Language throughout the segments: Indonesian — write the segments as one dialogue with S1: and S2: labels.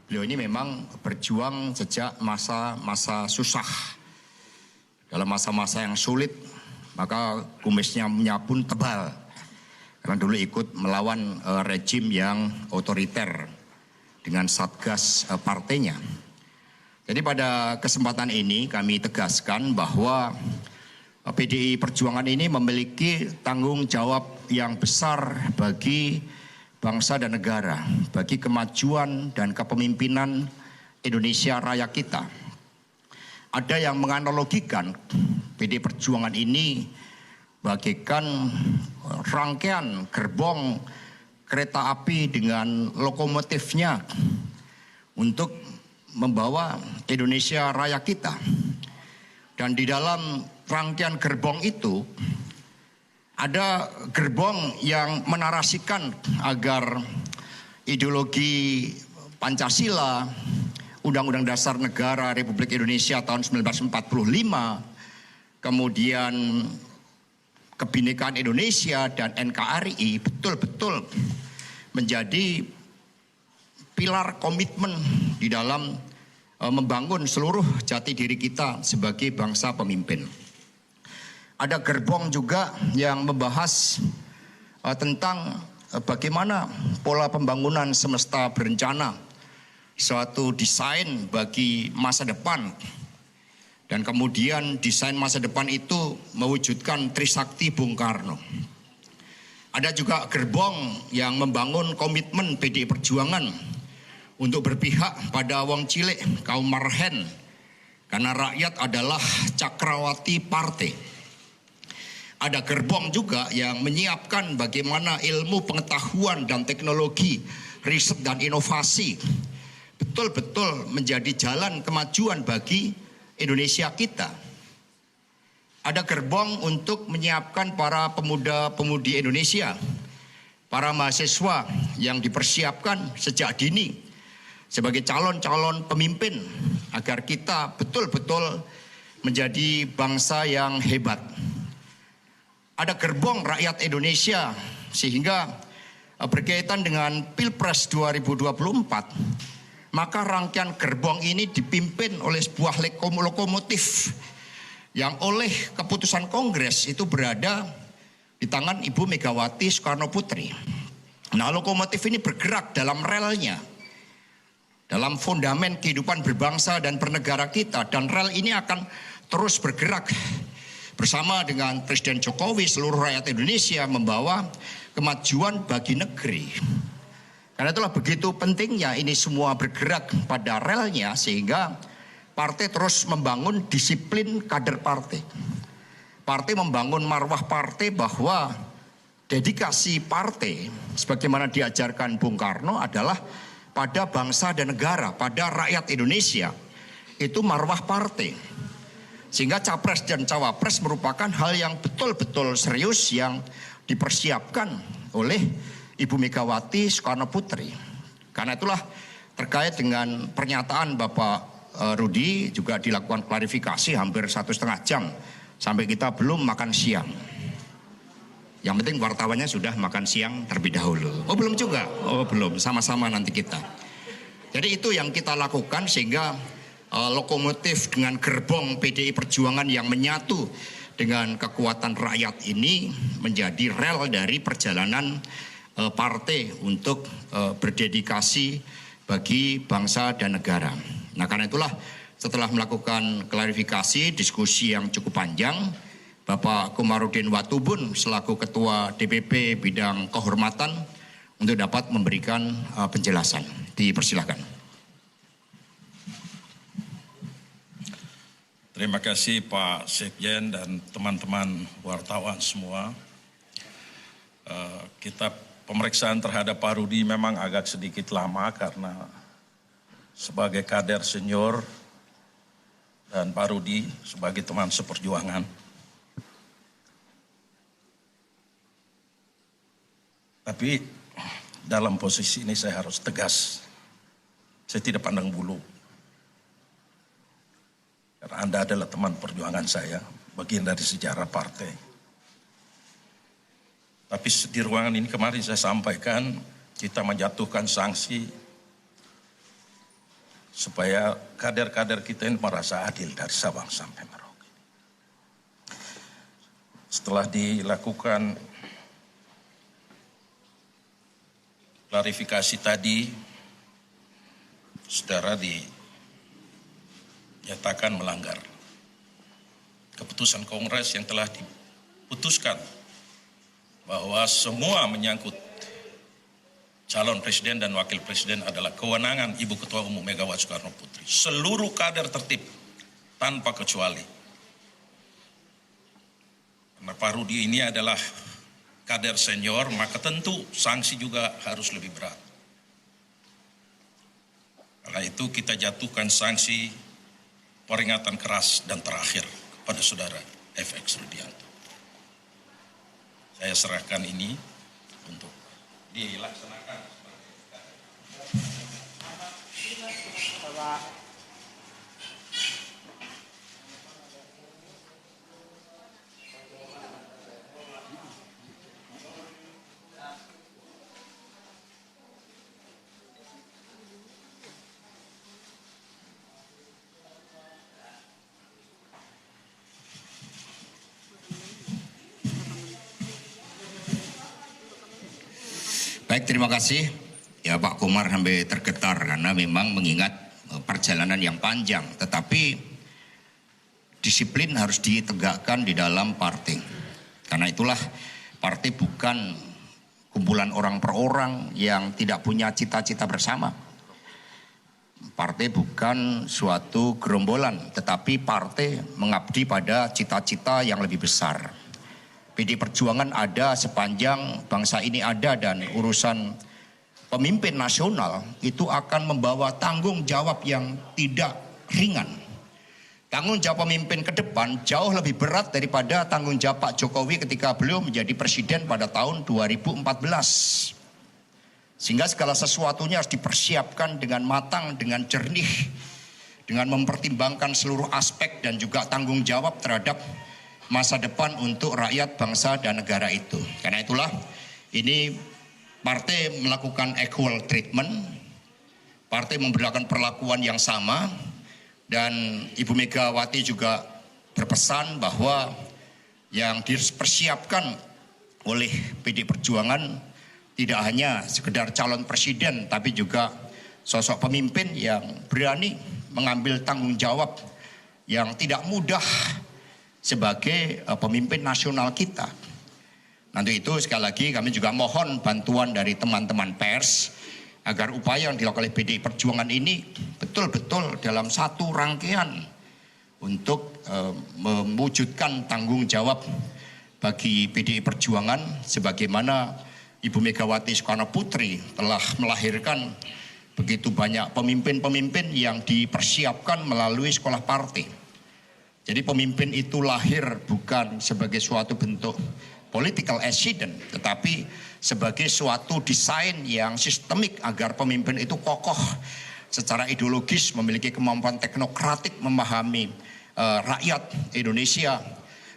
S1: beliau ini memang berjuang sejak masa-masa susah. Dalam masa-masa yang sulit, maka kumisnya pun tebal. Karena dulu ikut melawan rejim yang otoriter dengan satgas partainya. Jadi pada kesempatan ini kami tegaskan bahwa PDI Perjuangan ini memiliki tanggung jawab yang besar bagi bangsa dan negara, bagi kemajuan dan kepemimpinan Indonesia Raya kita. Ada yang menganalogikan PDI Perjuangan ini bagaikan rangkaian gerbong kereta api dengan lokomotifnya untuk membawa Indonesia Raya kita. Dan di dalam rangkaian gerbong itu ada gerbong yang menarasikan agar ideologi Pancasila, Undang-Undang Dasar Negara Republik Indonesia tahun 1945, kemudian Kebinekaan Indonesia dan NKRI betul-betul menjadi pilar komitmen di dalam membangun seluruh jati diri kita sebagai bangsa pemimpin. Ada gerbong juga yang membahas tentang bagaimana pola pembangunan semesta berencana, suatu desain bagi masa depan. Dan kemudian desain masa depan itu mewujudkan Trisakti Bung Karno. Ada juga gerbong yang membangun komitmen PDI Perjuangan untuk berpihak pada wong cilik, kaum marhen, karena rakyat adalah cakrawati partai. Ada gerbong juga yang menyiapkan bagaimana ilmu pengetahuan dan teknologi, riset dan inovasi betul-betul menjadi jalan kemajuan bagi Indonesia kita. Ada gerbong untuk menyiapkan para pemuda-pemudi Indonesia, para mahasiswa yang dipersiapkan sejak dini sebagai calon-calon pemimpin agar kita betul-betul menjadi bangsa yang hebat. Ada gerbong rakyat Indonesia sehingga berkaitan dengan Pilpres 2024, maka rangkaian gerbong ini dipimpin oleh sebuah lokomotif yang oleh keputusan Kongres itu berada di tangan Ibu Megawati Soekarno Putri. Nah, lokomotif ini bergerak dalam relnya, dalam fondamen kehidupan berbangsa dan bernegara kita, dan rel ini akan terus bergerak bersama dengan Presiden Jokowi, seluruh rakyat Indonesia membawa kemajuan bagi negeri. Karena itulah begitu pentingnya ini semua bergerak pada relnya sehingga partai terus membangun disiplin kader partai. Partai membangun marwah partai bahwa dedikasi partai sebagaimana diajarkan Bung Karno adalah pada bangsa dan negara, pada rakyat Indonesia. Itu marwah partai. Sehingga capres dan cawapres merupakan hal yang betul-betul serius yang dipersiapkan oleh Ibu Megawati Soekarno Putri. Karena itulah terkait dengan pernyataan Bapak Rudi juga dilakukan klarifikasi hampir 1,5 jam sampai kita belum makan siang. Yang penting wartawannya sudah makan siang terlebih dahulu. Oh belum juga? Oh belum, sama-sama nanti kita. Jadi itu yang kita lakukan sehingga lokomotif dengan gerbong PDI Perjuangan yang menyatu dengan kekuatan rakyat ini menjadi rel dari perjalanan partai untuk berdedikasi bagi bangsa dan negara. Nah karena itulah setelah melakukan klarifikasi, diskusi yang cukup panjang, Bapak Komarudin Watubun selaku Ketua DPP Bidang Kehormatan untuk dapat memberikan penjelasan. Dipersilakan.
S2: Terima kasih Pak Sekjen dan teman-teman wartawan semua. Pemeriksaan terhadap Pak Rudi memang agak sedikit lama karena sebagai kader senior dan Pak Rudi sebagai teman seperjuangan. Tapi dalam posisi ini saya harus tegas. Saya tidak pandang bulu. Karena Anda adalah teman perjuangan saya, bagian dari sejarah partai. Tapi di ruangan ini kemarin saya sampaikan kita menjatuhkan sanksi supaya kader-kader kita ini merasa adil dari Sabang sampai Merauke. Setelah dilakukan klarifikasi tadi, saudara dinyatakan melanggar keputusan Kongres yang telah diputuskan bahwa semua menyangkut calon presiden dan wakil presiden adalah kewenangan Ibu Ketua Umum Megawati Soekarno Putri. Seluruh kader tertib tanpa kecuali. Karena Pak Rudi ini adalah kader senior, maka tentu sanksi juga harus lebih berat. Karena itu kita jatuhkan sanksi peringatan keras dan terakhir kepada saudara FX Rudianto. Saya serahkan ini untuk dilaksanakan.
S1: Baik, terima kasih. Ya, Pak Komar sampai tergetar karena memang mengingat perjalanan yang panjang. Tetapi disiplin harus ditegakkan di dalam partai. Karena itulah partai bukan kumpulan orang per orang yang tidak punya cita-cita bersama. Partai bukan suatu gerombolan, tetapi partai mengabdi pada cita-cita yang lebih besar. PD Perjuangan ada sepanjang bangsa ini ada, dan urusan pemimpin nasional itu akan membawa tanggung jawab yang tidak ringan. Tanggung jawab pemimpin ke depan jauh lebih berat daripada tanggung jawab Pak Jokowi ketika beliau menjadi presiden pada tahun 2014. Sehingga segala sesuatunya harus dipersiapkan dengan matang, dengan jernih, dengan mempertimbangkan seluruh aspek dan juga tanggung jawab terhadap masa depan untuk rakyat, bangsa, dan negara itu. Karena itulah ini partai melakukan equal treatment, partai memberikan perlakuan yang sama, dan Ibu Megawati juga berpesan bahwa yang dipersiapkan oleh PD Perjuangan tidak hanya sekedar calon presiden, tapi juga sosok pemimpin yang berani mengambil tanggung jawab yang tidak mudah sebagai pemimpin nasional kita. Nanti itu sekali lagi kami juga mohon bantuan dari teman-teman pers agar upaya yang dilakukan oleh PDI Perjuangan ini betul-betul dalam satu rangkaian untuk mewujudkan tanggung jawab bagi PDI Perjuangan sebagaimana Ibu Megawati Soekarno Putri telah melahirkan begitu banyak pemimpin-pemimpin yang dipersiapkan melalui sekolah partai. Jadi pemimpin itu lahir bukan sebagai suatu bentuk political accident, tetapi sebagai suatu desain yang sistemik agar pemimpin itu kokoh secara ideologis, memiliki kemampuan teknokratik memahami rakyat Indonesia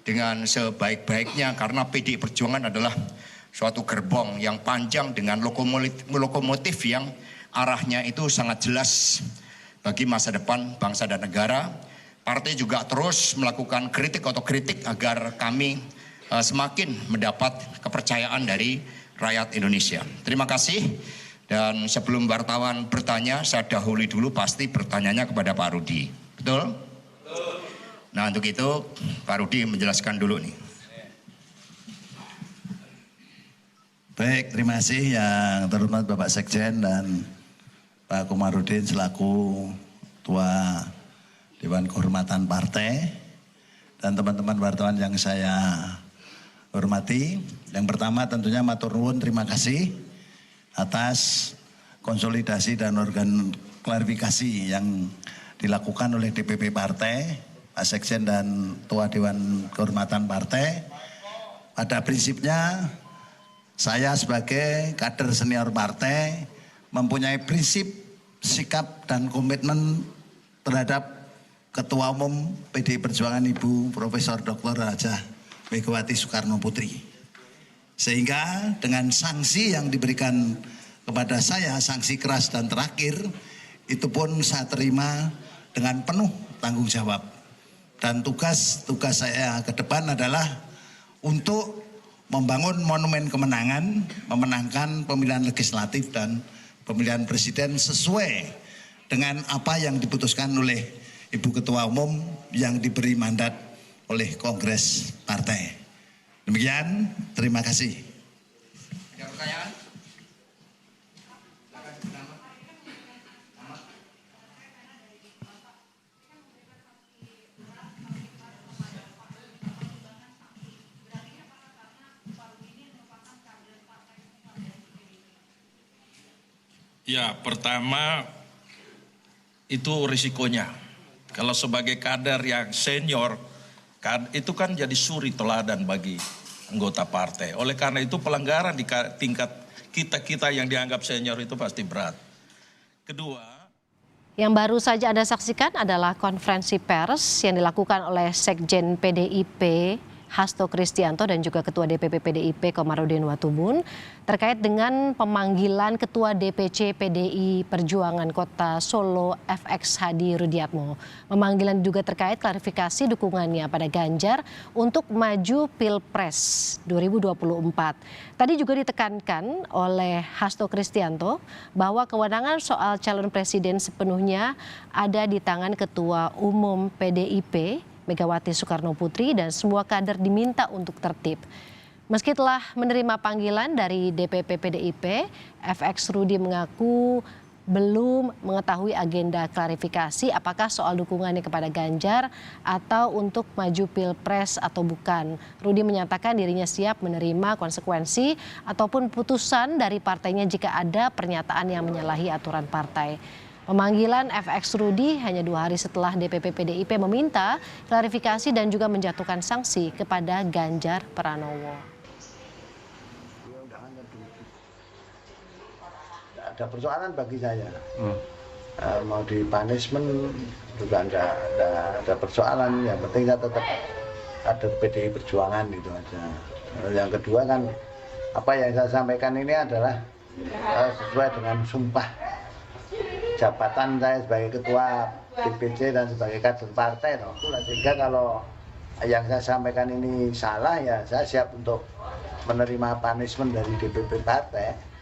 S1: dengan sebaik-baiknya, karena PDI Perjuangan adalah suatu gerbong yang panjang dengan lokomotif yang arahnya itu sangat jelas bagi masa depan bangsa dan negara. Partai juga terus melakukan kritik agar kami semakin mendapat kepercayaan dari rakyat Indonesia. Terima kasih. Dan sebelum wartawan bertanya, saya dahului dulu pasti bertanyanya kepada Pak Rudi. Betul? Betul. Nah, untuk itu Pak Rudi menjelaskan dulu nih.
S3: Baik, terima kasih yang terhormat Bapak Sekjen dan Pak Komarudin selaku Ketua Dewan Kehormatan Partai dan teman-teman wartawan yang saya hormati. Yang pertama tentunya matur nuwun, terima kasih atas konsolidasi dan organ klarifikasi yang dilakukan oleh DPP Partai, Pak Sekjen dan Ketua Dewan Kehormatan Partai. Pada prinsipnya saya sebagai kader senior partai mempunyai prinsip, sikap dan komitmen terhadap Ketua Umum PDI Perjuangan Ibu Profesor Dr. Hajah Megawati Soekarno Putri. Sehingga dengan sanksi yang diberikan kepada saya, sanksi keras dan terakhir, itu pun saya terima dengan penuh tanggung jawab. Dan tugas saya ke depan adalah untuk membangun monumen kemenangan, memenangkan pemilihan legislatif dan pemilihan presiden sesuai dengan apa yang diputuskan oleh Ibu Ketua Umum yang diberi mandat oleh Kongres Partai. Demikian, terima kasih.
S1: Ada pertanyaan?
S2: Ya, pertama itu risikonya. Kalau sebagai kader yang senior, itu kan jadi suri teladan bagi anggota partai. Oleh karena itu pelanggaran di tingkat kita yang dianggap senior itu pasti berat. Kedua,
S4: yang baru saja Anda saksikan adalah konferensi pers yang dilakukan oleh Sekjen PDIP Hasto Kristianto dan juga Ketua DPP PDIP Komarudin Watubun terkait dengan pemanggilan Ketua DPC PDI Perjuangan Kota Solo FX Hadi Rudiatmo. Pemanggilan juga terkait klarifikasi dukungannya pada Ganjar untuk maju Pilpres 2024. Tadi juga ditekankan oleh Hasto Kristianto bahwa kewenangan soal calon presiden sepenuhnya ada di tangan Ketua Umum PDIP Megawati Soekarno Putri dan semua kader diminta untuk tertib. Meski telah menerima panggilan dari DPP PDIP, FX Rudi mengaku belum mengetahui agenda klarifikasi apakah soal dukungannya kepada Ganjar atau untuk maju Pilpres atau bukan. Rudi menyatakan dirinya siap menerima konsekuensi ataupun putusan dari partainya jika ada pernyataan yang menyalahi aturan partai. Pemanggilan FX Rudi hanya 2 hari setelah DPP PDIP meminta klarifikasi dan juga menjatuhkan sanksi kepada Ganjar Pranowo.
S5: Ada persoalan bagi saya. Mau di punishment juga ada persoalan. Yang penting saya tetap ada PDI Perjuangan itu aja. Yang kedua kan apa yang saya sampaikan ini adalah sesuai dengan sumpah jabatan saya sebagai ketua DPC dan sebagai kader partai. Sehingga kalau yang saya sampaikan ini salah ya saya siap untuk menerima punishment dari DPP partai.